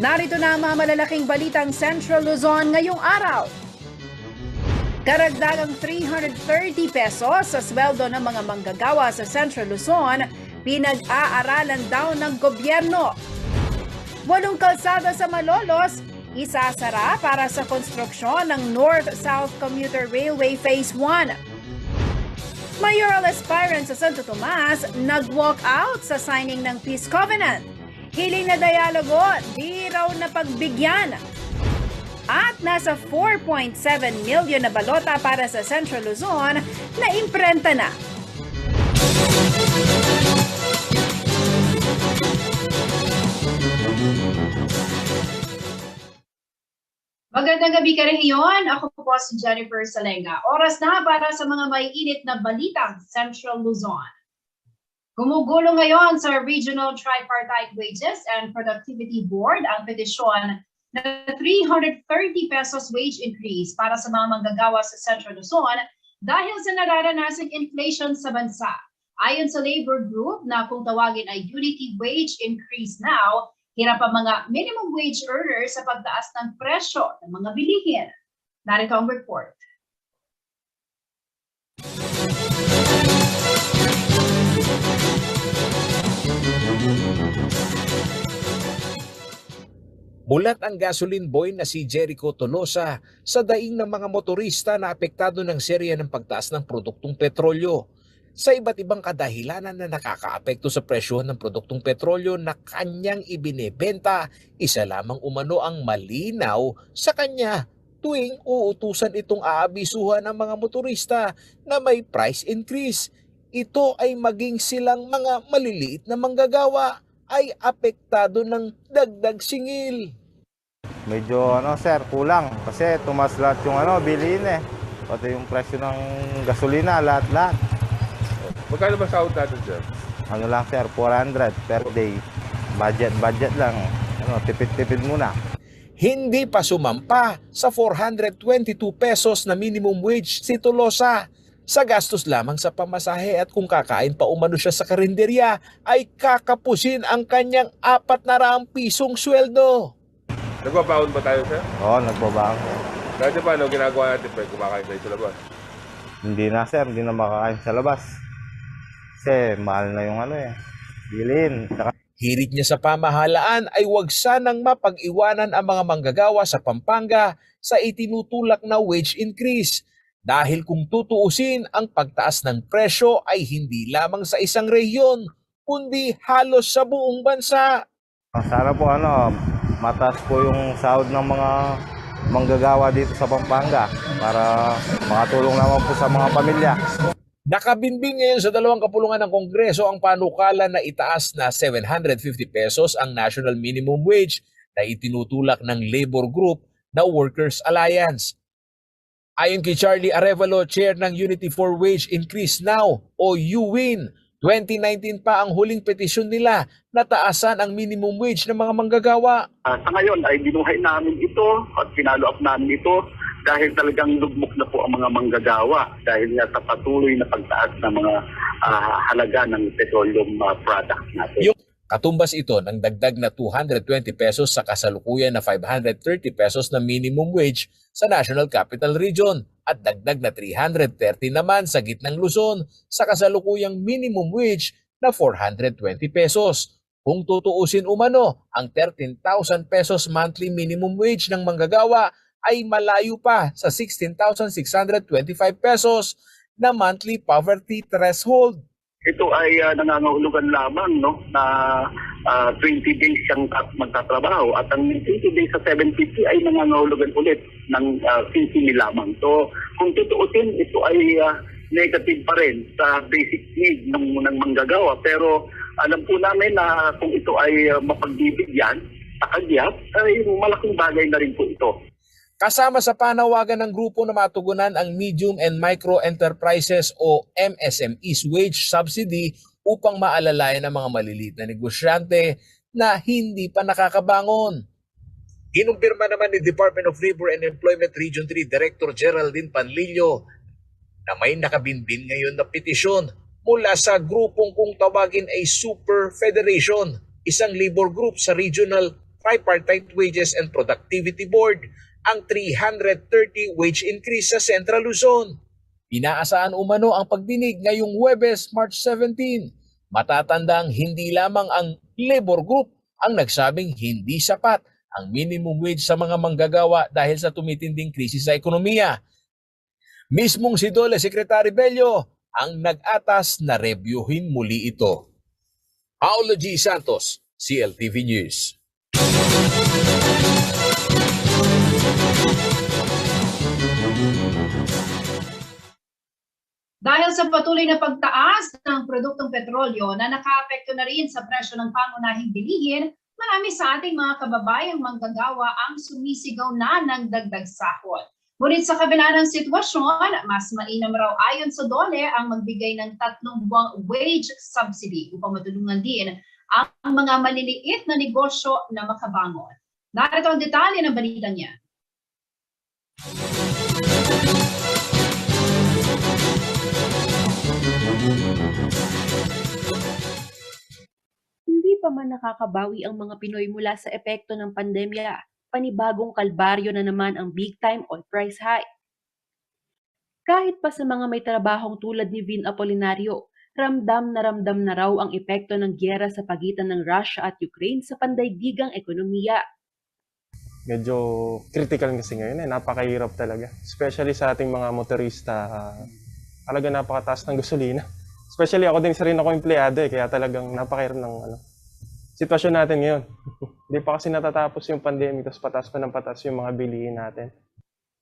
Narito na ang mga malalaking balitang Central Luzon ngayong araw. Karagdagang 330 pesos sa sweldo ng mga manggagawa sa Central Luzon, pinag-aaralan daw ng gobyerno. 8 kalsada sa Malolos, isasara para sa konstruksyon ng North-South Commuter Railway Phase 1. Mayoral aspirant sa Santo Tomas, nag-walk out sa signing ng Peace Covenant. Hiling na dialogo, di raw napagbigyan. At nasa 4.7 million na balota para sa Central Luzon na imprenta na. Magandang gabi ka rin iyon. Ako po si Jennifer Salenga. Oras na para sa mga may init na balitang Central Luzon. Gumugulo ngayon sa Regional Tripartite Wages and Productivity Board ang petisyon na 330 pesos wage increase para sa mga manggagawa sa Central Luzon dahil sa nararanasang inflation sa bansa. Ayon sa labor group na kung tawagin ay Unity Wage Increase Now, hirap ang mga minimum wage earners sa pagtaas ng presyo ng mga bilihin. Narito ang report. Mulat ang gasoline boy na si Jericho Tolosa sa daing ng mga motorista na apektado ng serya ng pagtaas ng produktong petrolyo. Sa iba't ibang kadahilanan na nakakaapekto sa presyo ng produktong petrolyo na kanyang ibinebenta, isa lamang umano ang malinaw sa kanya tuwing uutusan itong aabisuhan ng mga motorista na may price increase. Ito ay maging silang mga maliliit na manggagawa ay apektado ng dagdag singil. Medyo sir, kulang kasi tumas lahat yung bilihin eh. Pati yung presyo ng gasolina, lahat-lahat. Magkano ba sahod natin, sir? Lang sir, 400 per day. Budget lang. Tipid-tipid muna. Hindi pa sumampa sa 422 pesos na minimum wage si Tolosa. Sa gastos lamang sa pamasahe at kung kakain pa umano siya sa karinderya ay kakapusin ang kanyang 400 pisong sweldo. Nagbabaon ba tayo, sir? Oo, nagbabaon. Dati pa, ginagawa natin pa, kumakain tayo sa labas? Hindi na sir, hindi na makakain sa labas. Kasi mahal na yung bilhin. Hirit niya sa pamahalaan ay wag sanang mapag-iwanan ang mga manggagawa sa Pampanga sa itinutulak na wage increase. Dahil kung tutuusin, ang pagtaas ng presyo ay hindi lamang sa isang rehiyon, kundi halos sa buong bansa. Sana po mataas po yung sahod ng mga manggagawa dito sa Pampanga para makatulong naman po sa mga pamilya. Nakabinbing ngayon sa 2 kapulungan ng Kongreso ang panukala na itaas na 750 pesos ang national minimum wage na itinutulak ng labor group na Workers Alliance. Ayon kay Charlie Arevalo, chair ng Unity for Wage Increase Now o UWIN, 2019 pa ang huling petisyon nila na taasan ang minimum wage ng mga manggagawa. Sa ngayon ay binuhay namin ito at pinalo up namin ito dahil talagang lugmok na po ang mga manggagawa dahil nga sa patuloy na pagtaas ng mga halaga ng petroleum products natin. Katumbas ito ng dagdag na 220 pesos sa kasalukuyan na 530 pesos na minimum wage sa National Capital Region at dagdag na 330 naman sa gitnang Luzon sa kasalukuyang minimum wage na 420 pesos. Kung tutuusin umano, ang 13,000 pesos monthly minimum wage ng manggagawa ay malayo pa sa 16,625 pesos na monthly poverty threshold. Ito ay nangangahulugan lamang na 20 days siyang magtatrabaho at ang 20 days sa 750 ay nangangahulugan ulit ng 50 lamang. So kung tutuusin, ito ay negative pa rin sa basic need ng manggagawa. Pero alam po namin na kung ito ay mapagbibigyan, akagyat, ay malaking bagay na rin po ito. Kasama sa panawagan ng grupo na matugunan ang Medium and Micro Enterprises o MSMEs wage subsidy upang maalalayan ang mga maliliit na negosyante na hindi pa nakakabangon. Kinumpirma naman ni Department of Labor and Employment Region 3 Director Geraldine Panlillo na may nakabinbin ngayon na petisyon mula sa grupong kung tawagin ay Super Federation, isang labor group sa Regional Tripartite Wages and Productivity Board ang 330 wage increase sa Central Luzon. Inaasahan umano ang pagdinig ngayong Huwebes, March 17. Matatandang hindi lamang ang labor group ang nagsabing hindi sapat ang minimum wage sa mga manggagawa dahil sa tumitinding krisis sa ekonomiya. Mismong si DOLE Secretary Bello ang nag-atas na reviewin muli ito. Paolo G. Santos, CLTV News. Dahil sa patuloy na pagtaas ng produktong petrolyo na nakaapekto na rin sa presyo ng pangunahing bilihin, marami sa ating mga kababayang manggagawa ang sumisigaw na ng dagdag sahod. Ngunit sa kabila ng sitwasyon, mas mainam raw ayon sa DOLE ang magbigay ng 3 buwang wage subsidy upang matulungan din ang mga maliliit na negosyo na makabangon. Narito ang detalye ng balita niya. Hindi pa man nakakabawi ang mga Pinoy mula sa epekto ng pandemya, panibagong kalbaryo na naman ang big-time oil price hike. Kahit pa sa mga may trabahong tulad ni Vin Apolinario, ramdam na raw ang epekto ng giyera sa pagitan ng Russia at Ukraine sa pandaigdigang ekonomiya. Medyo critical kasi ngayon napakahirap talaga. Especially sa ating mga motorista, talaga napakataas ng gasolina. Especially ako din rin ako empleyado kaya talagang napakahirap ng sitwasyon natin ngayon. Hindi pa kasi natatapos yung pandemic, tapos patas pa ng patas yung mga bilihin natin.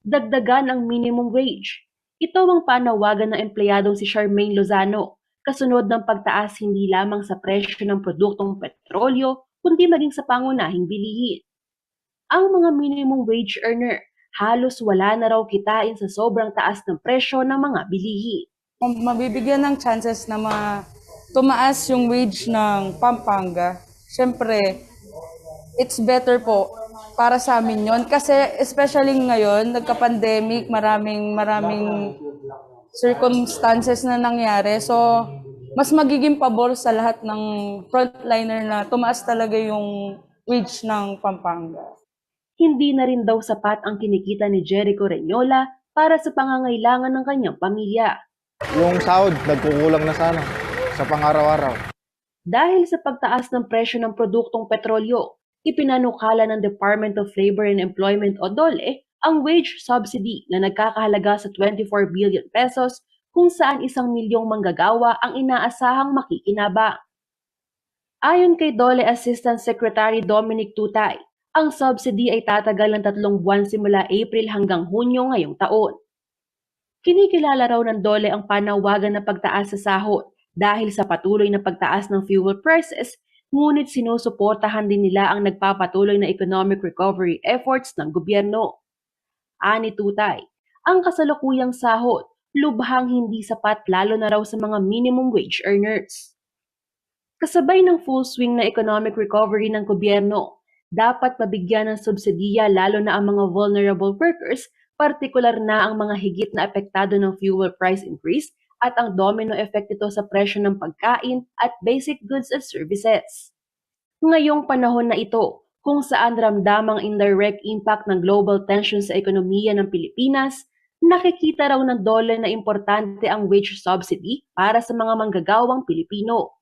Dagdagan ang minimum wage. Ito ang panawagan ng empleyadong si Charmaine Lozano, kasunod ng pagtaas hindi lamang sa presyo ng produktong petrolyo, kundi maging sa pangunahing bilihin. Ang mga minimum wage earner, halos wala na raw kitain sa sobrang taas ng presyo ng mga bilihin. Mabibigyan ng chances na tumaas yung wage ng Pampanga. Siyempre, it's better po para sa amin yon kasi especially ngayon, nagka-pandemic, maraming circumstances na nangyari. So, mas magiging pabor sa lahat ng frontliner na tumaas talaga yung wage ng Pampanga. Hindi na rin daw sapat ang kinikita ni Jericho Reñola para sa pangangailangan ng kanyang pamilya. Yung sahod, nagkukulang na sana sa pang-araw-araw. Dahil sa pagtaas ng presyo ng produktong petrolyo, ipinanukala ng Department of Labor and Employment o DOLE ang wage subsidy na nagkakahalaga sa 24 billion pesos kung saan 1 milyong manggagawa ang inaasahang makikinabang. Ayon kay DOLE Assistant Secretary Dominic Tutay, ang subsidy ay tatagal ng 3 buwan simula April hanggang Hunyo ngayong taon. Kinikilala raw ng DOLE ang panawagan na pagtaas sa sahod dahil sa patuloy na pagtaas ng fuel prices, ngunit sinusuportahan din nila ang nagpapatuloy na economic recovery efforts ng gobyerno. Ani Tutay, ang kasalukuyang sahod lubhang hindi sapat lalo na raw sa mga minimum wage earners. Kasabay ng full swing na economic recovery ng gobyerno, dapat mabigyan ng subsidiya lalo na ang mga vulnerable workers, partikular na ang mga higit na apektado ng fuel price increase at ang domino effect nito sa presyo ng pagkain at basic goods and services. Ngayong panahon na ito, kung saan ramdam ang indirect impact ng global tension sa ekonomiya ng Pilipinas, nakikita raw ng DOLE na importante ang wage subsidy para sa mga manggagawang Pilipino.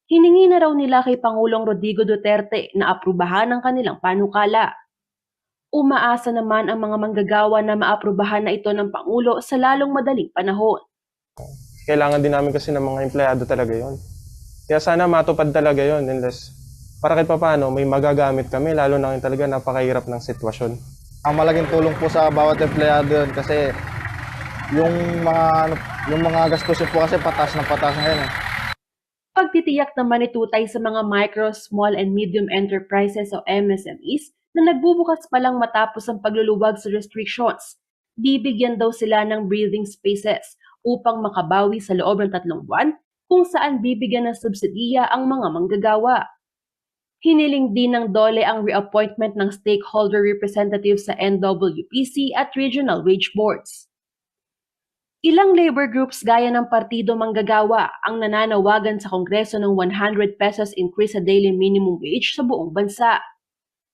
Hiningi na raw nila kay Pangulong Rodrigo Duterte na aprubahan ang kanilang panukala. Umaasa naman ang mga manggagawa na maaprubahan na ito ng Pangulo sa lalong madaling panahon. Kailangan din namin kasi ng mga empleyado talaga yon. Kaya sana matupad talaga yon unless para kahit paano may magagamit kami lalo na talaga napakahirap ng sitwasyon. Ang malaking tulong po sa bawat empleyado yun kasi yung mga gastusin po kasi patas na patas ngayon. Pagtitiyak naman ni Tutay sa mga micro, small and medium enterprises o MSMEs na nagbubukas pa lang matapos ang pagluluwag sa restrictions. Bibigyan daw sila ng breathing spaces upang makabawi sa loob ng 3 buwan kung saan bibigyan ng subsidiya ang mga manggagawa. Hiniling din ng DOLE ang reappointment ng stakeholder representatives sa NWPC at regional wage boards. Ilang labor groups gaya ng Partido Manggagawa ang nananawagan sa Kongreso ng 100 pesos increase sa daily minimum wage sa buong bansa.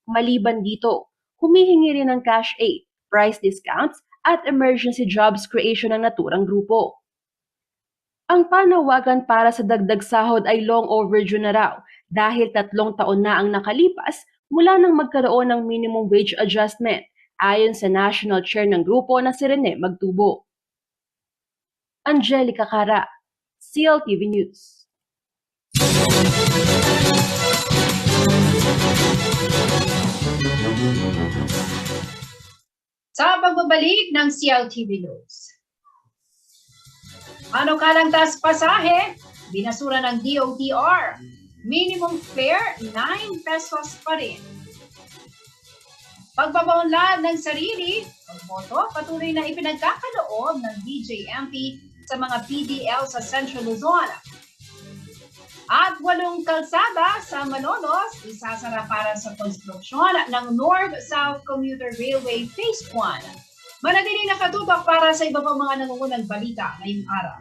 Maliban dito, humihingi rin ng cash aid, price discounts at emergency jobs creation ng naturang grupo. Ang panawagan para sa dagdag sahod ay long overdue na raw dahil 3 taon na ang nakalipas mula nang magkaroon ng minimum wage adjustment ayon sa national chair ng grupo na si Rene Magtubo. Angelica Cara, CLTV News. Sa pagbabalik ng CLTV News. Ano kalang taas pasahe? Binasura ng DOTR. Minimum fare, 9 pesos pa rin. Pagpapaunlad ng sarili, pagboto, patuloy na ipinagkakaloob ng DJMP sa mga PDL sa Central Luzon. At 8 kalsada sa Malolos, isasara para sa konstruksyon ng North-South Commuter Railway Phase 1. Manatiling nakatutok para sa iba pang mga nangungunang balita ngayong araw.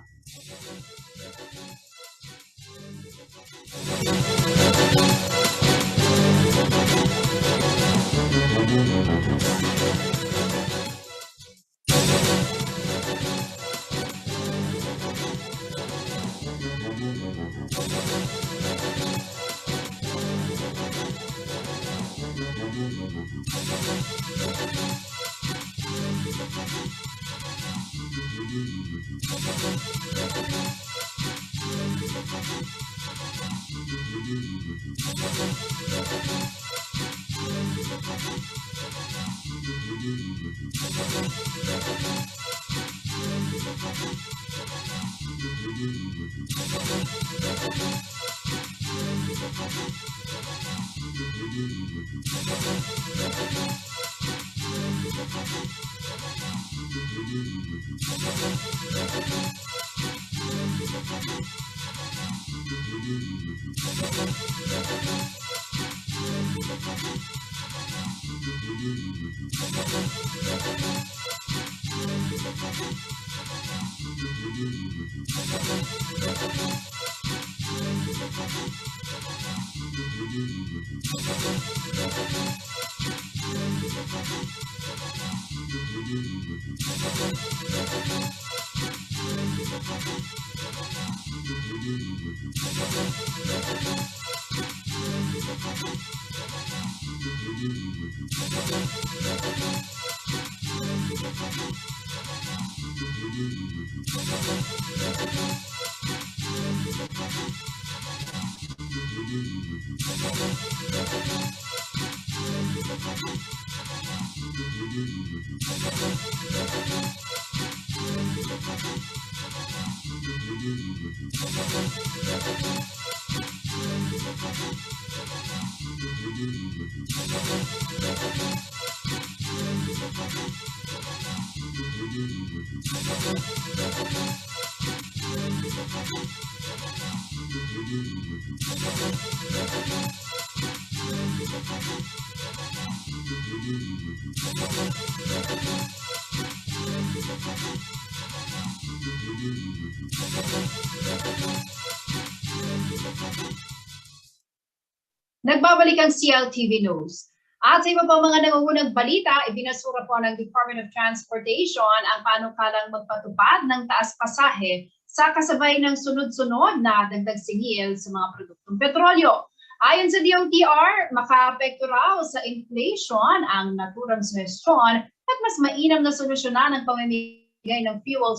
Nagbabalik ang CLTV News. At sa iba pa mga nangungunang balita, ibinasura po ng Department of Transportation ang panukalang magpatupad ng taas pasahe sa kasabay ng sunod-sunod na dagdag singil sa mga produktong petrolyo. Ayon sa DOTR, makaapekto raw sa inflation ang naturang suhestyon at mas mainam na solusyonan ang pamimigay ng fuel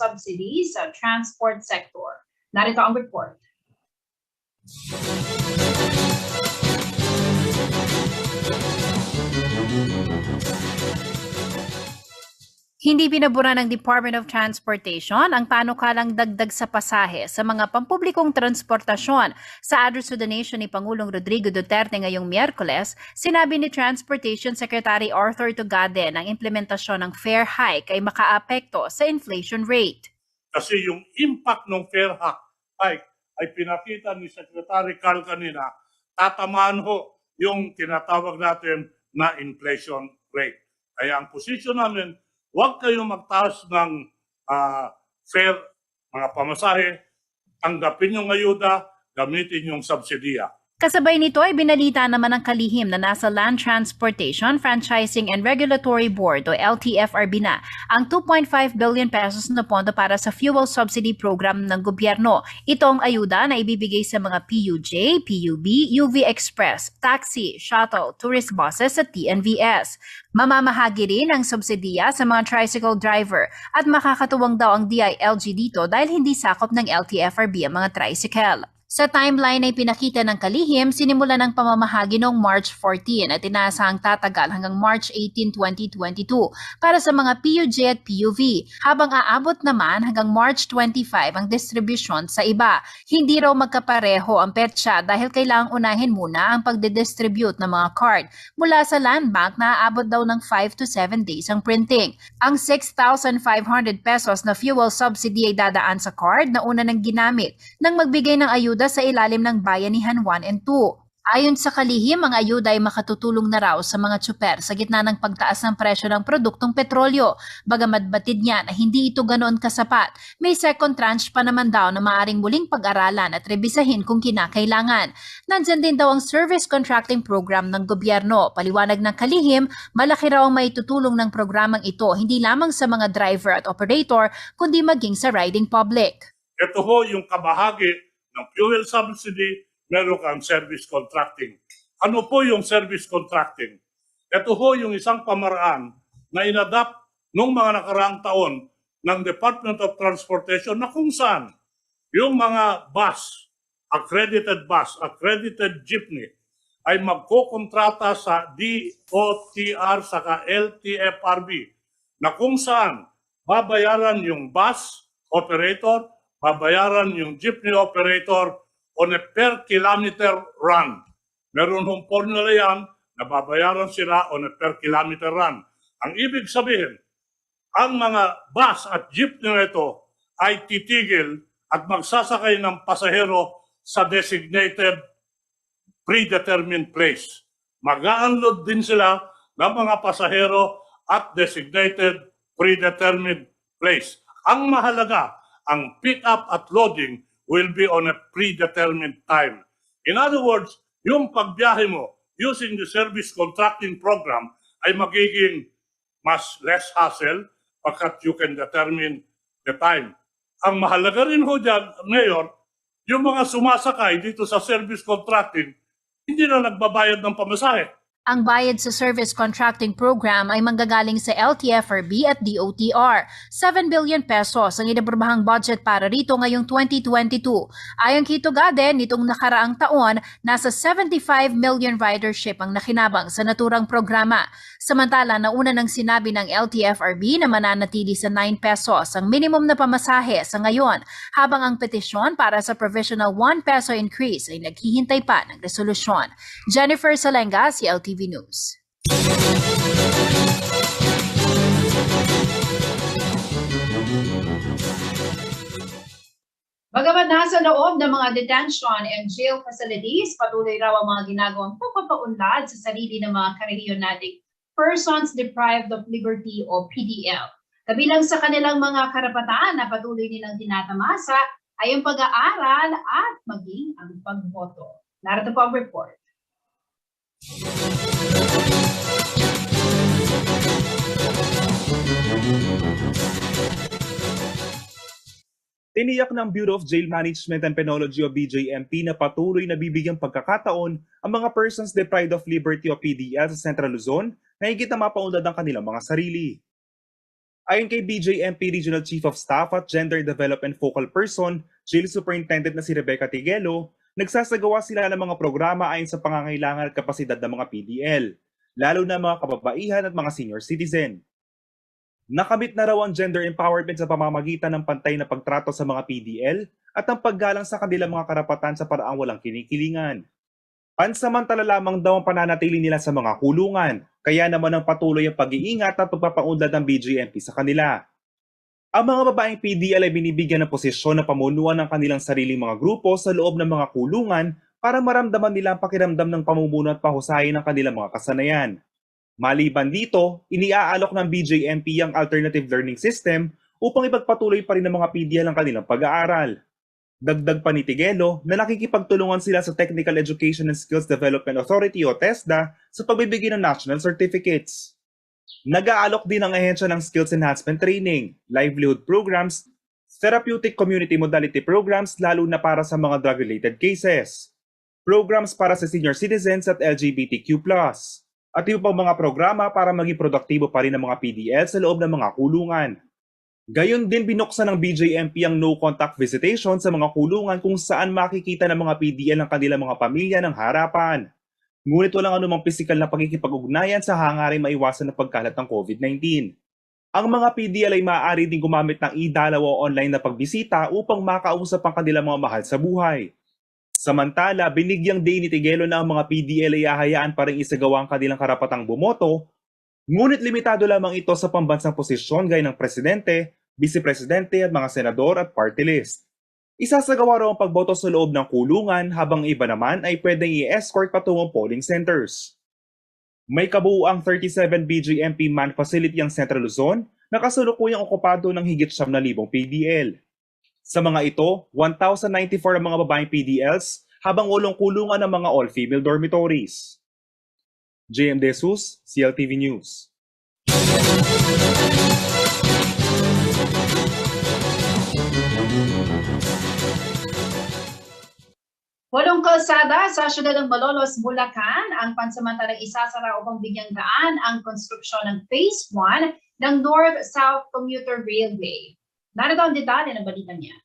subsidy sa transport sector. Narito ang report. Hindi binabura ng Department of Transportation ang panukalang dagdag sa pasahe sa mga pampublikong transportasyon. Sa address to the nation ni Pangulong Rodrigo Duterte ngayong Miyerkules, sinabi ni Transportation Secretary Arthur Tugade na ang implementasyon ng fare hike ay makaapekto sa inflation rate. Kasi yung impact ng fare hike ay pinakita ni Secretary Carl kanina, tatamaan ho yung tinatawag natin na inflation rate. Kaya ang posisyon namin, huwag kayong magtaas ng fare, mga pamasahe, tanggapin yung ayuda, gamitin yung subsidiya. Kasabay nito ay binalita naman ng kalihim na nasa Land Transportation, Franchising and Regulatory Board o LTFRB na ang 2.5 billion pesos na pondo para sa fuel subsidy program ng gobyerno. Itong ayuda na ibibigay sa mga PUJ, PUB, UV Express, taxi, shuttle, tourist buses at TNVS. Mamamahagi rin ang subsidiya sa mga tricycle driver at makakatuwang daw ang DILG dito dahil hindi sakop ng LTFRB ang mga tricycle. Sa timeline ay pinakita ng kalihim, sinimula ng pamamahagi noong March 14 at inaasahang tatagal hanggang March 18, 2022 para sa mga PUJ at PUV, habang aabot naman hanggang March 25 ang distribution sa iba. Hindi raw magkapareho ang petsa dahil kailangang unahin muna ang pagdidistribute ng mga card. Mula sa Land Bank, naaabot daw ng 5 to 7 days ang printing. Ang 6,500 pesos na fuel subsidy ay dadaan sa card na una nang ginamit nang magbigay ng ayuda sa ilalim ng Bayanihan 1 and 2. Ayon sa kalihim, ang ayuda ay makatutulong na raw sa mga tsuper sa gitna ng pagtaas ng presyo ng produktong petrolyo. Bagamat batid niya na hindi ito ganoon kasapat, may second tranche pa naman daw na maaring muling pag-aralan at rebisahin kung kinakailangan. Nandyan din daw ang service contracting program ng gobyerno. Paliwanag ng kalihim, malaki raw ang maitutulong ng programang ito hindi lamang sa mga driver at operator, kundi maging sa riding public. Ito ho yung kabahagi ng fuel subsidy, meron kang service contracting. Ano po yung service contracting? Ito ho yung isang pamaraan na inadapt noong mga nakaraang taon ng Department of Transportation na kung saan yung mga bus, accredited jeepney, ay magkokontrata sa DOTR saka LTFRB na kung saan babayaran yung bus operator, babayaran yung jeepney operator on a per kilometer run. Meron hong formula yan na babayaran sila on a per kilometer run. Ang ibig sabihin, ang mga bus at jeepney na ito ay titigil at magsasakay ng pasahero sa designated predetermined place. Mag-unload din sila ng mga pasahero at designated predetermined place. Ang mahalaga, ang pick-up at loading will be on a predetermined time. In other words, yung pagbiyahe mo using the service contracting program ay magiging mas less hassle pagkat you can determine the time. Ang mahalaga rin ho dyan, Mayor, yung mga sumasakay dito sa service contracting, hindi na nagbabayad ng pamasahe. Ang bayad sa service contracting program ay manggagaling sa LTFRB at DOTR. 7 billion pesos ang inaprobahang budget para rito ngayong 2022. Ayon kay Tugade, nitong nakaraang taon, nasa 75 million ridership ang nakinabang sa naturang programa. Samantala, nauna nang sinabi ng LTFRB na mananatili sa 9 pesos ang minimum na pamasahe sa ngayon, habang ang petisyon para sa provisional 1 peso increase ay naghihintay pa ng resolusyon. Jennifer Salenga, CLTV News. Bagamat nasa loob ng mga detention and jail facilities, patuloy raw ang mga ginagawang pagpapaunlad sa sarili ng mga karehiyon nating Persons Deprived of Liberty o PDL. Kabilang sa kanilang mga karapatan na patuloy nilang tinatamasa ay ang pag-aaral at maging ang pagboto. Narito po ang report. Tiniyak ng Bureau of Jail Management and Penology o BJMP na patuloy na bibigyang pagkakataon ang mga persons deprived of liberty o PDL sa Central Luzon na higit na mapaunlad ang kanilang mga sarili. Ayon kay BJMP Regional Chief of Staff at Gender Development Focal Person, Jail Superintendent na si Rebecca Tigelo, nagsasagawa sila ng mga programa ayon sa pangangailangan at kapasidad ng mga PDL, lalo na mga kababaihan at mga senior citizen. Nakamit na raw ang gender empowerment sa pamamagitan ng pantay na pagtrato sa mga PDL at ang paggalang sa kanilang mga karapatan sa paraang walang kinikilingan. Pansamantala lamang daw ang pananatili nila sa mga kulungan, kaya naman ang patuloy ang pag-iingat at pagpapaunlad ng BJMP sa kanila. Ang mga babaeng PDL ay binibigyan ng posisyon na pamunuan ng kanilang sariling mga grupo sa loob ng mga kulungan para maramdaman nila ang pakiramdam ng pamumuno at pahusayin ng kanilang mga kasanayan. Maliban dito, iniaalok ng BJMP ang alternative learning system upang ipagpatuloy pa rin ng mga PDL ang kanilang pag-aaral. Dagdag pa ni Tigelo na nakikipagtulungan sila sa Technical Education and Skills Development Authority o TESDA sa pagbibigay ng national certificates. Nag-aalok din ang ahensya ng skills enhancement training, livelihood programs, therapeutic community modality programs lalo na para sa mga drug-related cases, programs para sa senior citizens at LGBTQ+, at iba pang mga programa para maging produktibo pa rin ang mga PDL sa loob ng mga kulungan. Gayon din binuksan ng BJMP ang no-contact visitation sa mga kulungan kung saan makikita ng mga PDL ang kanilang mga pamilya ng harapan. Ngunit walang anumang pisikal na pagkikipag-ugnayan sa hangaring maiwasan ng pagkalat ng COVID-19. Ang mga PDL ay maaari din gumamit ng e-dalaw o online na pagbisita upang makausap ang kanilang mga mahal sa buhay. Samantala, binigyang day ni Tigelo na ang mga PDL ay hahayaan pa rin isagawa ang kanilang karapatang bumoto, ngunit limitado lamang ito sa pambansang posisyon gaya ng presidente, vice-presidente at mga senador at party list. Isasagawa raw ang pagboto sa loob ng kulungan habang iba naman ay pwedeng i-escort patungong polling centers. May kabuuang 37 BJMP man facility ang Central Luzon na kasalukuyang okupado ng higit 7,000 PDL. Sa mga ito, 1,094 ang mga babaeng PDLs habang walong kulungan ng mga all-female dormitories. JM De Jesus, CLTV News. Walong kalsada sa siyudad ng Malolos, Bulacan ang pansamantalang isasara upang bigyang daan ang konstruksyon ng Phase 1 ng North-South Commuter Railway. Narito ang detalye ng balita niya.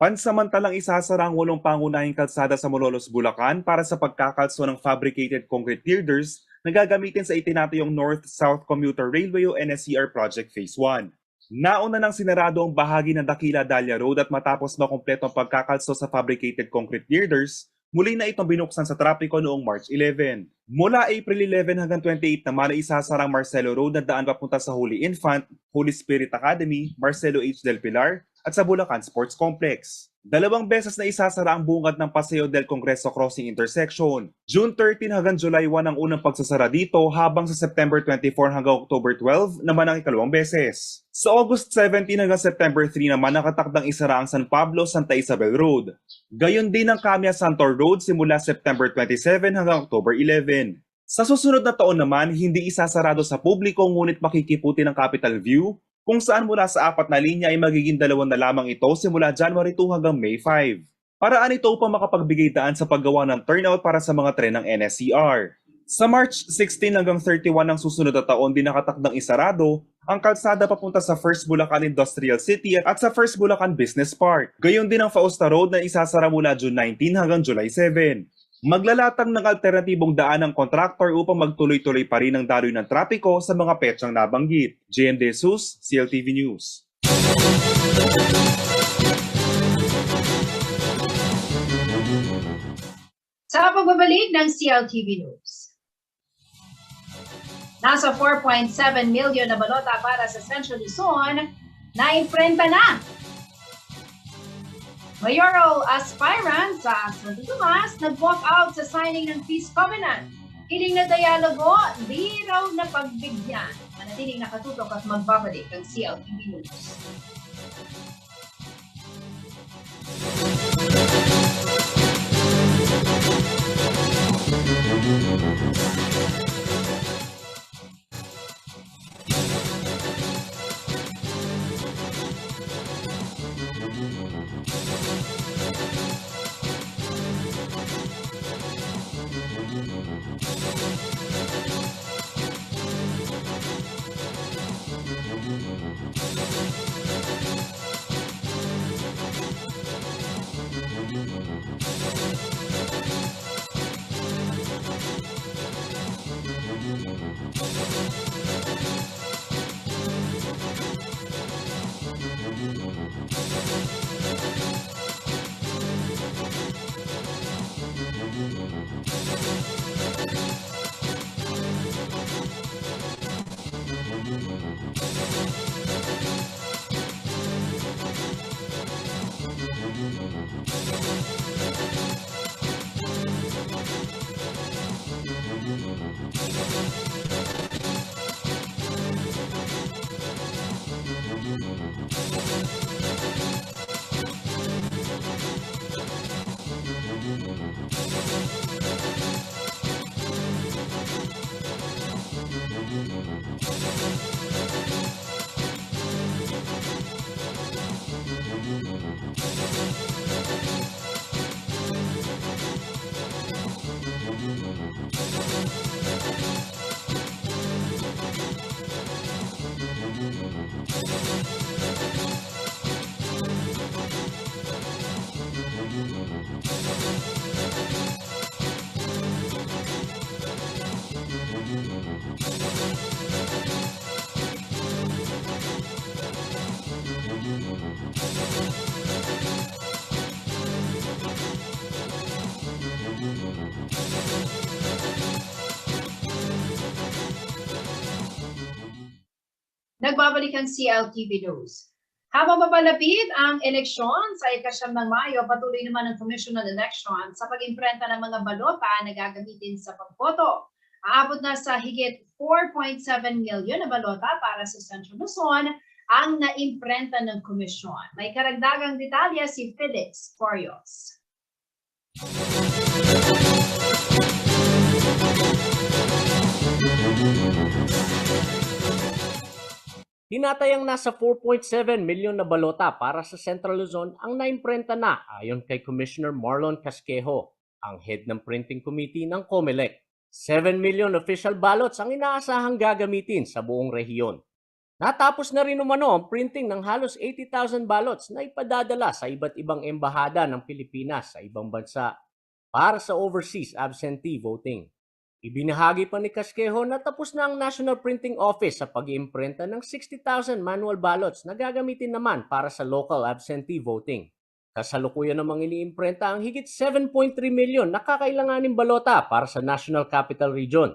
Pansamantalang isasara ang 8 pangunahing kalsada sa Malolos, Bulacan para sa pagkakalso ng fabricated concrete girders na gagamitin sa itinatayong North-South Commuter Railway o NSCR Project Phase 1. Nauna nang sinarado ang bahagi ng Dakila Dahlia Road at matapos makumpleto ang pagkakalso sa fabricated concrete girders, muli na itong binuksan sa trapiko noong March 11. Mula April 11 hanggang 28 naman ay isasara ang Marcelo Road na daan papunta sa Holy Infant, Holy Spirit Academy, Marcelo H. Del Pilar at sa Bulacan Sports Complex. 2 beses na isasara ang bungad ng Paseo del Congreso Crossing Intersection. June 13 hanggang July 1 ang unang pagsasara dito habang sa September 24 hanggang October 12 naman ang ikalawang beses. Sa August 17 hanggang September 3 naman nakatakdang isara ang San Pablo Santa Isabel Road. Gayon din ang Camia Santor Road simula September 27 hanggang October 11. Sa susunod na taon naman, hindi isasarado sa publiko ngunit makikiputi ng Capital View, kung saan mula sa 4 na linya ay magiging 2 na lamang ito simula January 2 hanggang May 5. Paraan ito upang makapagbigay daan sa paggawa ng turnout para sa mga tren ng NSCR. Sa March 16 hanggang 31 ng susunod na taon din nakatakdang isarado ang kalsada papunta sa First Bulacan Industrial City at sa First Bulacan Business Park. Gayon din ang Fausta Road na isasara mula June 19 hanggang July 7. Maglalatag ng alternatibong daan ng kontraktor upang magtuloy-tuloy pa rin ang daloy ng trapiko sa mga petsang nabanggit. JM De Jesus, CLTV News. Sa pagbabalik ng CLTV News. Nasa 4.7 million na balota para sa Central Luzon na imprenta na. Mayoral aspirant sa Santo Tomas nag-walk out sa signing ng Peace Covenant. Hiling na dialogo, di raw na pagbigyan. Manatiling nakatutok at magbabalik ang CLTV News. Nagbabalik ang CLTV News. Habang papalapit ang eleksyon sa ika-9 ng Mayo, patuloy naman ang Commission on Election sa pag-imprenta ng mga balota na gagamitin sa pagboto. Aabot na sa higit 4.7 million na balota para sa Central Luzon ang naimprenta ng komisyon. May karagdagang detalye si Felix Forios. Tinatayang nasa 4.7 milyon na balota para sa Central Luzon ang naimprenta na ayon kay Commissioner Marlon Casquejo, ang head ng printing committee ng COMELEC. 7 million official ballots ang inaasahang gagamitin sa buong rehiyon. Natapos na rin umano ang printing ng halos 80,000 ballots na ipadadala sa iba't ibang embahada ng Pilipinas sa ibang bansa para sa overseas absentee voting. Ibinahagi pa ni Casquejo na tapos na ang National Printing Office sa pag-iimprenta ng 60,000 manual ballots na gagamitin naman para sa local absentee voting. Kasalukuyan namang iniimprenta ang higit 7.3 milyon na kakailanganing balota para sa National Capital Region.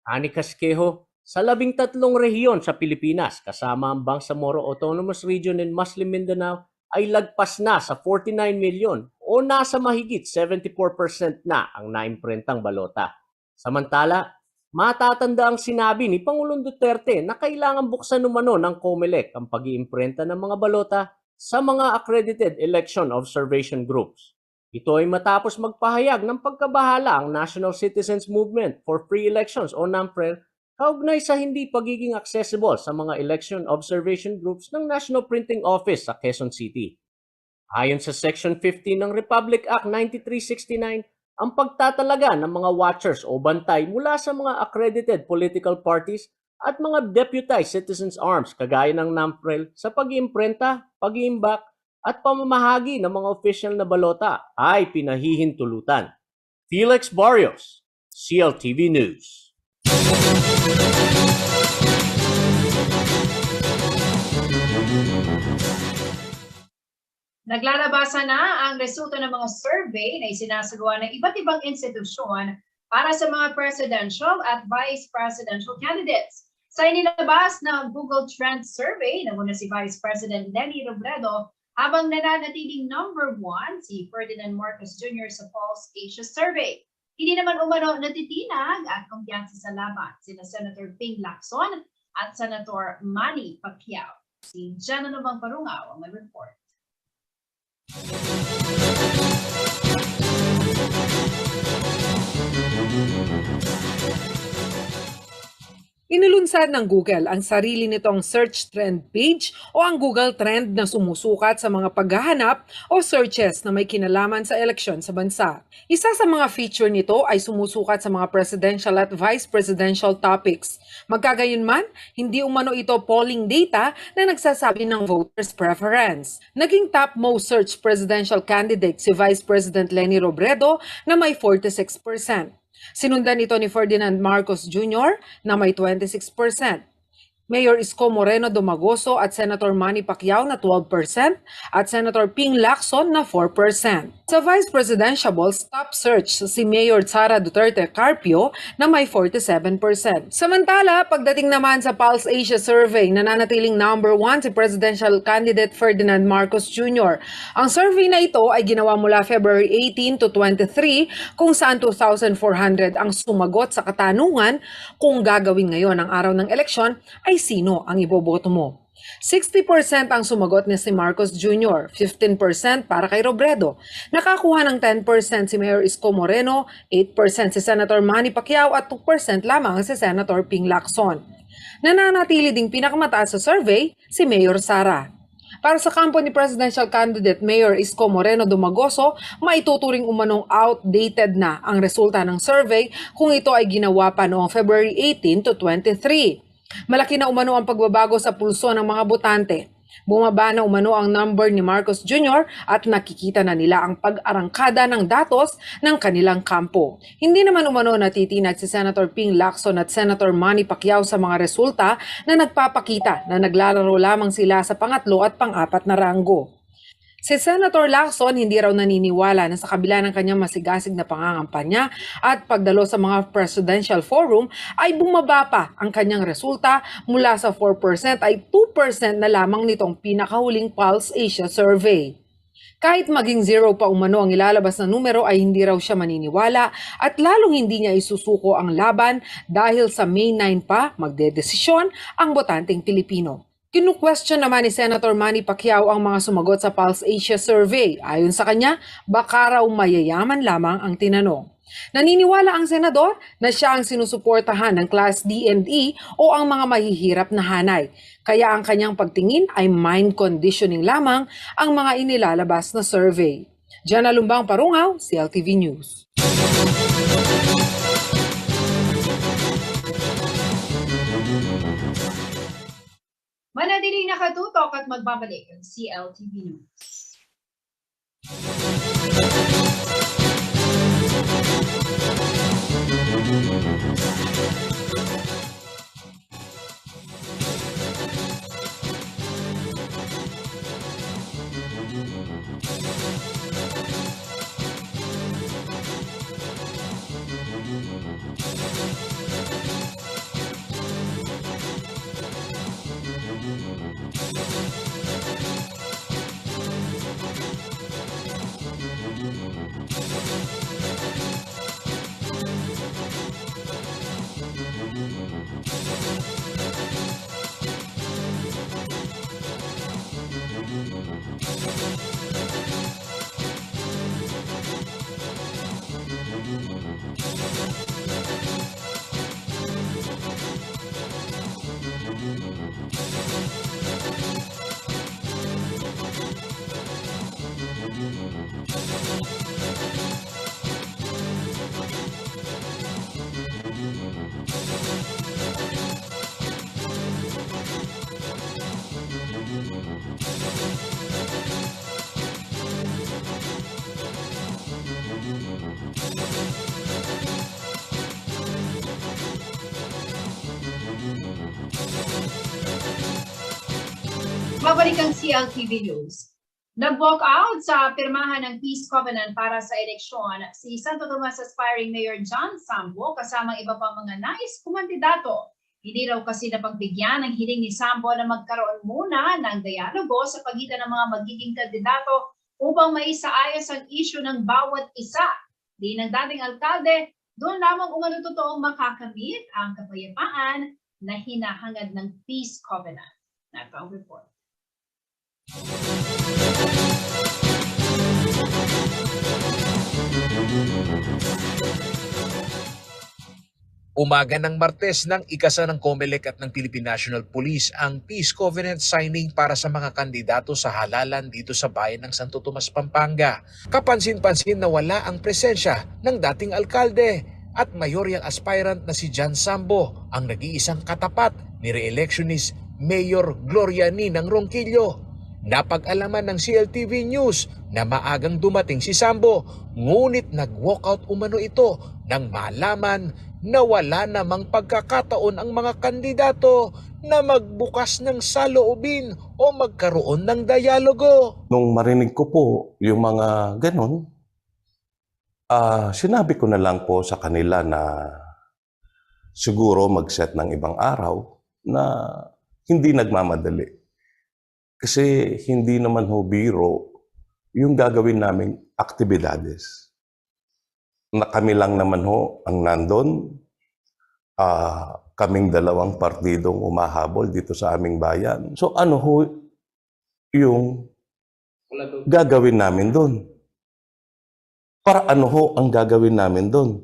Ani Casquejo, sa 13 rehiyon sa Pilipinas kasama ang Bangsamoro Autonomous Region in Muslim Mindanao ay lagpas na sa 49 milyon o nasa mahigit 74% na ang naimprentang balota. Samantala, matatanda ang sinabi ni Pangulong Duterte na kailangan buksan umano ng COMELEC ang pag-iimprenta ng mga balota sa mga accredited election observation groups. Ito ay matapos magpahayag ng pagkabahala ang National Citizens Movement for Free Elections o NAMFREL kaugnay sa hindi pagiging accessible sa mga election observation groups ng National Printing Office sa Quezon City. Ayon sa Section 15 ng Republic Act 9369, ang pagtatalaga ng mga watchers o bantay mula sa mga accredited political parties at mga deputized citizens' arms kagaya ng NAMFREL sa pag-iimprenta, pag-iimbak at pamamahagi ng mga official na balota ay pinahihintulutan. Felix Barrios, CLTV News. Naglalabasan na ang resulta ng mga survey na isinasagawa ng iba't ibang institusyon para sa mga presidential at vice presidential candidates. Sa inilabas na Google Trends Survey, namuna si Vice President Leni Robredo habang nananatiling number 1 si Ferdinand Marcos Jr. sa Pulse Asia Survey. Hindi naman umano natitinag at kumpiyansa sa laban sina Senator Ping Lacson at Senator Manny Pacquiao. Si Jenna Nobang Parungaw ang may report. Inilunsad ng Google ang sarili nitong search trend page o ang Google Trend na sumusukat sa mga paghahanap o searches na may kinalaman sa eleksyon sa bansa. Isa sa mga feature nito ay sumusukat sa mga presidential at vice presidential topics. Magkagayunman, hindi umano ito polling data na nagsasabi ng voters' preference. Naging top most search presidential candidate si Vice President Leni Robredo na may 46%. Sinundan ito ni Ferdinand Marcos Jr. na may 26%. Mayor Isko Moreno Domagoso at Senator Manny Pacquiao na 12% at Senator Ping Lacson na 4%. Sa Vice Presidentiables, top search si Mayor Sara Duterte Carpio na may 47%. Samantala, pagdating naman sa Pulse Asia Survey, nananatiling number 1 si Presidential Candidate Ferdinand Marcos Jr. Ang survey na ito ay ginawa mula February 18 to 23 kung saan 2,400 ang sumagot sa katanungan kung gagawin ngayon ang araw ng eleksyon ay sino ang iboboto mo. 60% ang sumagot ni si Marcos Jr., 15% para kay Robredo. Nakakuha ng 10% si Mayor Isko Moreno, 8% si Senator Manny Pacquiao at 2% lamang si Senator Ping Lacson. Nananatili ding pinakamataas sa survey si Mayor Sara. Para sa kampo ni Presidential Candidate Mayor Isko Moreno Domagoso, maituturing umanong outdated na ang resulta ng survey kung ito ay ginawa pa noong February 18 to 23. Malaki na umano ang pagbabago sa pulso ng mga botante. Bumaba na umano ang number ni Marcos Jr. at nakikita na nila ang pag-arangkada ng datos ng kanilang kampo. Hindi naman umano natitinag si Senator Ping Lacson at Senator Manny Pacquiao sa mga resulta na nagpapakita na naglalaro lamang sila sa pangatlo at pang-apat na ranggo. Si Senator Lacson hindi raw naniniwala na sa kabila ng kanyang masigasig na pangangampanya at pagdalo sa mga presidential forum ay bumaba pa ang kanyang resulta mula sa 4% ay 2% na lamang nitong pinakahuling Pulse Asia survey. Kahit maging zero pa umano ang ilalabas na numero ay hindi raw siya maniniwala at lalong hindi niya isusuko ang laban dahil sa May 9 pa magdedesisyon ang botanteng Pilipino. Kinu-question naman ni Senator Manny Pacquiao ang mga sumagot sa Pulse Asia survey. Ayon sa kanya, baka raw mayayaman lamang ang tinanong. Naniniwala ang senador na siya ang sinusuportahan ng Class D and E o ang mga mahihirap na hanay. Kaya ang kanyang pagtingin ay mind conditioning lamang ang mga inilalabas na survey. Jana Lumbang Parungaw, CLTV News. Manatiling nakatutok at magbabalik ang CLTV News. Babalik ang CLTV News. Nag-walk out sa pirmahan ng Peace Covenant para sa eleksyon si Santo Tomas aspiring Mayor John Sambo kasamang iba pang mga nais kumandidato. Hindi raw kasi napagbigyan ang hiling ni Sambo na magkaroon muna ng dialogo sa pagitan ng mga magiging kandidato upang maisaayos ang issue ng bawat isa. Di ng dating alkalde, doon lamang umano totoong makakamit ang kapayapaan na hinahangad ng Peace Covenant. Nato ang report. Umaga ng Martes nang ikasa ng COMELEC at ng Philippine National Police ang Peace Covenant signing para sa mga kandidato sa halalan dito sa bayan ng Santo Tomas, Pampanga. Kapansin-pansin na wala ang presensya ng dating alkalde at mayoral aspirant na si John Sambo, ang nag-iisang katapat ni re-electionist Mayor Gloria Ninang Ronquillo. Napag-alaman ng CLTV News na maagang dumating si Sambo, ngunit nag-walkout umano ito nang malaman na wala namang pagkakataon ang mga kandidato na magbukas ng saloobin o magkaroon ng dialogo. Nung marinig ko po yung mga ganon, sinabi ko na lang po sa kanila na siguro mag-set ng ibang araw na hindi nagmamadali. Kasi hindi naman ho biro yung gagawin naming aktibidades. Na kami lang naman ho ang nandun, kaming dalawang partidong umahabol dito sa aming bayan. So ano ho yung gagawin namin doon? Para ano ho ang gagawin namin doon?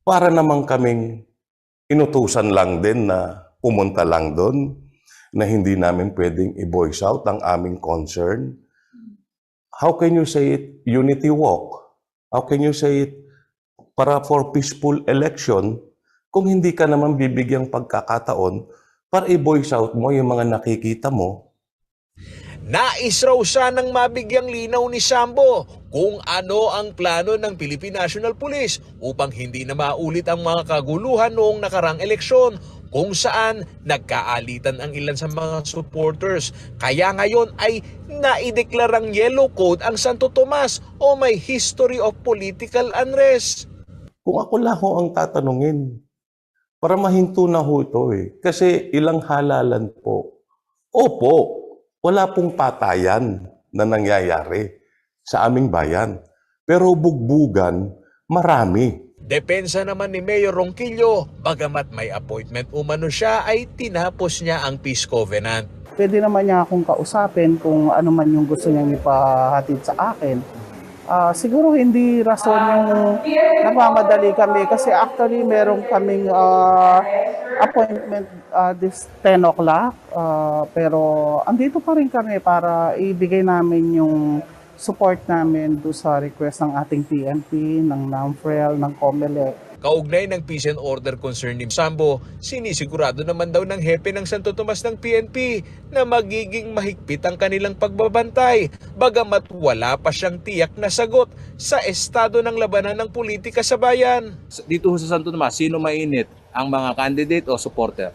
Para naman kaming inutusan lang din na pumunta lang doon, na hindi namin pwedeng i-voice out ang aming concern. How can you say it unity walk? How can you say it para for peaceful election kung hindi ka naman bibigyang pagkakataon para i-voice out mo yung mga nakikita mo? Nais raw siya ng mabigyang linaw ni Sambo kung ano ang plano ng Philippine National Police upang hindi na maulit ang mga kaguluhan noong nakarang eleksyon kung saan nagkaalitan ang ilan sa mga supporters. Kaya ngayon ay naideklarang yellow code ang Santo Tomas o may history of political unrest. Kung ako lang ho ang tatanungin, para mahinto na ho ito Kasi ilang halalan po. Opo, wala pong patayan na nangyayari sa aming bayan. Pero bugbugan, marami. Depensa naman ni Mayor Ronquillo, bagamat may appointment umano siya ay tinapos niya ang peace covenant. Pwede naman niya akong kausapin kung ano man yung gusto niyang ipahatid sa akin. Siguro hindi rason yung nagmamadali kami kasi actually meron kaming appointment this 10 o'clock. Pero andito pa rin kami para ibigay namin yung support namin do sa request ng ating PNP, ng NAMFREL, ng COMELEC. Kaugnay ng peace and order concern ni Sambo, sinisigurado naman daw ng hepe ng Santo Tomas ng PNP na magiging mahigpit ang kanilang pagbabantay, bagamat wala pa siyang tiyak na sagot sa estado ng labanan ng politika sa bayan. Dito sa Santo Tomas, sino mainit? Ang mga candidate o supporter?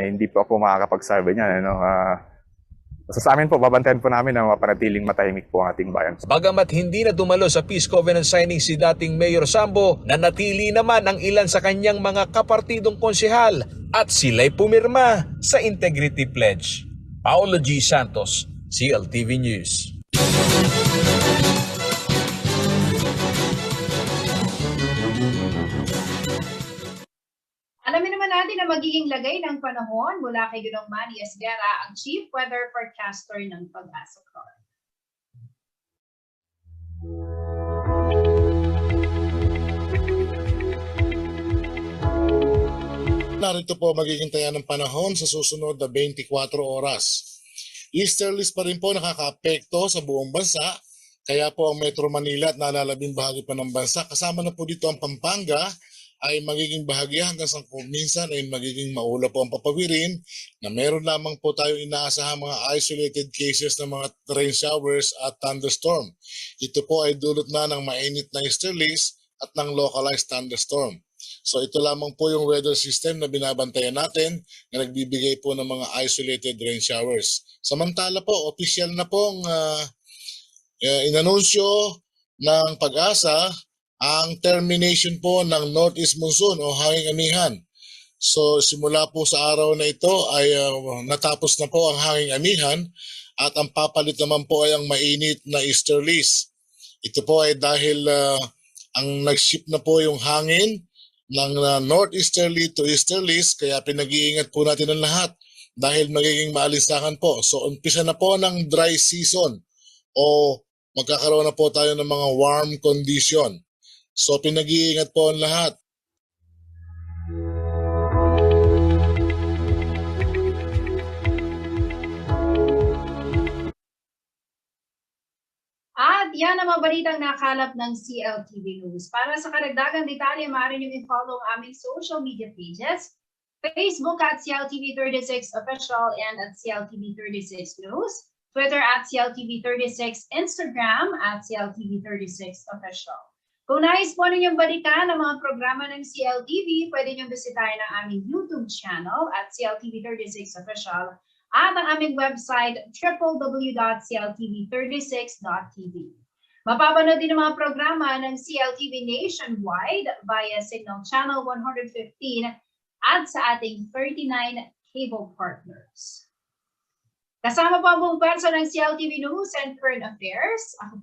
Hindi po ako makakapagsabi niyan. Sa amin po, babantayan po namin na mapanatiling matahimik po ang ating bayan. Bagamat hindi na dumalo sa Peace Covenant signing si dating Mayor Sambo, nanatili naman ang ilan sa kanyang mga kapartidong konsehal at sila'y pumirma sa Integrity Pledge. Paolo G. Santos, CLTV News. Alamin naman natin na magiging lagay ng panahon mula kay Ginong Manny Esguerra, ang Chief Weather Forecaster ng Pag-asa. Narito po magiging taya ng panahon sa susunod na 24 oras. Easterlies pa rin po nakakaapekto sa buong bansa, kaya po ang Metro Manila at nalalabing bahagi pa ng bansa, kasama na po dito ang Pampanga, ay magiging bahagya hanggang sa minsan ay magiging maula po ang papawirin na meron lamang po tayo inaasahang mga isolated cases ng mga rain showers at thunderstorm. Ito po ay dulot na ng mainit na easterlies at ng localized thunderstorm. So ito lamang po yung weather system na binabantayan natin na nagbibigay po ng mga isolated rain showers. Samantala po, official na pong inanunsyo ng Pag-asa ang termination po ng northeast monsoon o hanging amihan. So simula po sa araw na ito ay natapos na po ang hanging amihan at ang papalit naman po ay ang mainit na easterlies. Ito po ay dahil ang nag-shift na po yung hangin ng northeasterly to easterlies, kaya pinag-iingat po natin ang lahat dahil magiging maalinsangan po. So umpisa na po ng dry season o magkakaroon na po tayo ng mga warm condition. So pinag-iingat po ang lahat. At yan ang mga balitang nakalap ng CLTV News. Para sa karagdagang detalye, maaari nyo i-follow ang aming social media pages, Facebook at CLTV36 Official and at CLTV36 News, Twitter at CLTV36, Instagram at CLTV36 Official. Kung nais po ninyong balikan ang mga programa ng CLTV, pwede nyo bisitahin ang aming YouTube channel at CLTV36 Official at ang aming website www.cltv36.tv. Mapapanood din ang mga programa ng CLTV nationwide via Signal Channel 115 at sa ating 39 cable partners. Kasama po ang buong pwersa ng CLTV News and Current Affairs. Ako